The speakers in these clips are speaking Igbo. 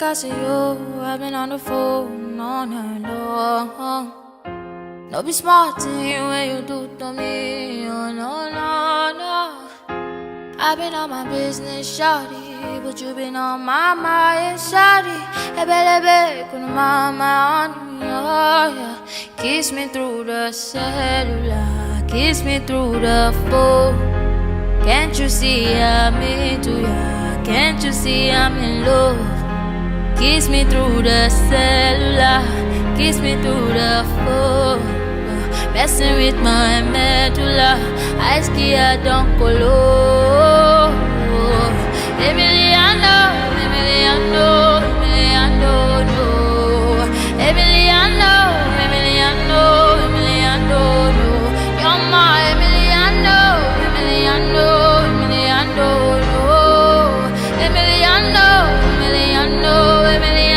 like I see you. I've been on the phone all night long. No be smart thing when you do to me. Oh no, no, no. I've been on my business, shawty, but you been on my mind, shawty. Hey, baby, come on, oh yeah. Kiss me through the cellular, kiss me through the phone. Can't you see I'm into ya? Can't you see I'm in love? Kiss me through the cellular, kiss me through the phone. Messing with my medulla, I ski I don't colo. Emiliano, Emiliano, Emiliano, no. Emiliano, Emiliano, Emiliano, no. You're my Emiliano, Emiliano, Emiliano, no. Emiliano, Emiliano, Emiliano.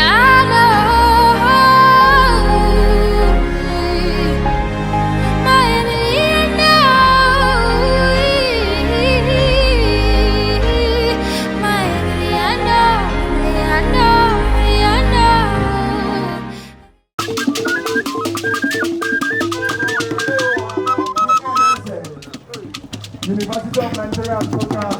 University of Nigeria program.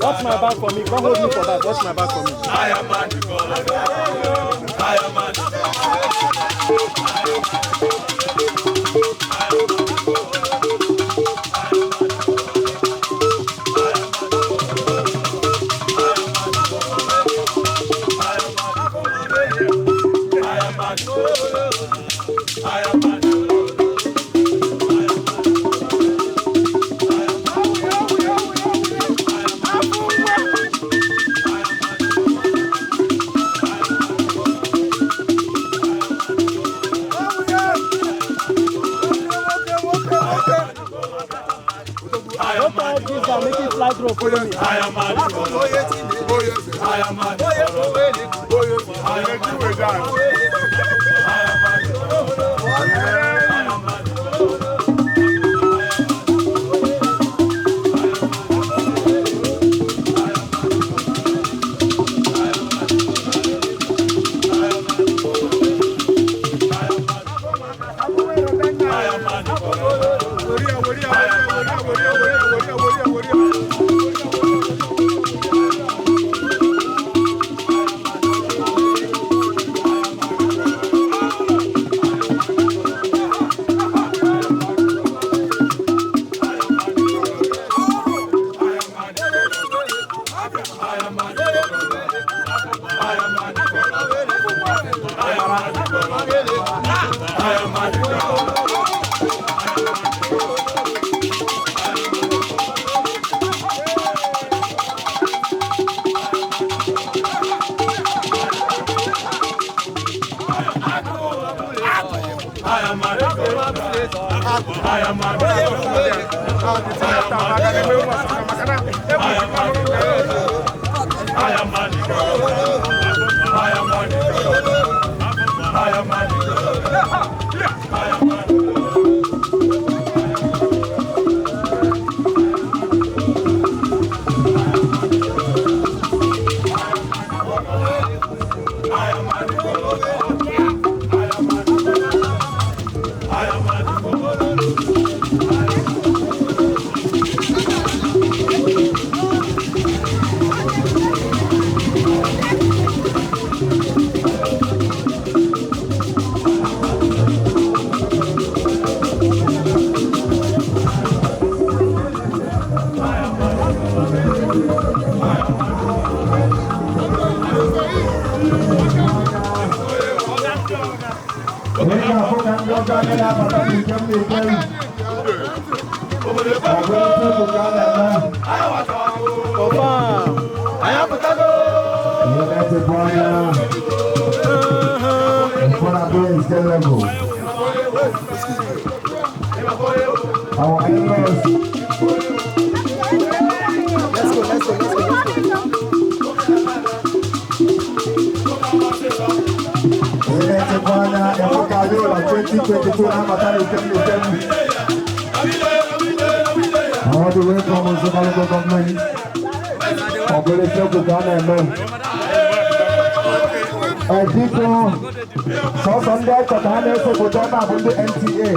Watch my back for me. Come hold me for that. Watch my back for me. I am magical. I am magical. I am mad. I am mad. All the way from the local government, population to Ghana, people, so Sunday to Ghana, so we don't have the NTA.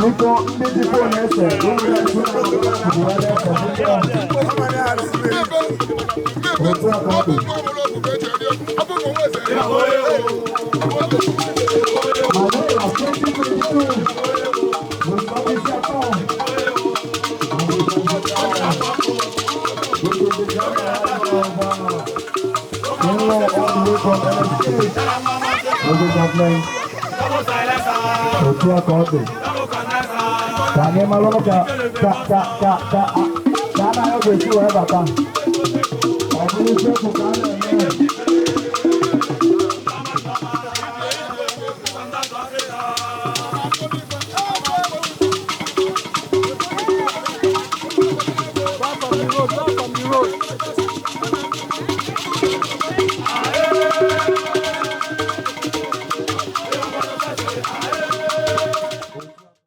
People,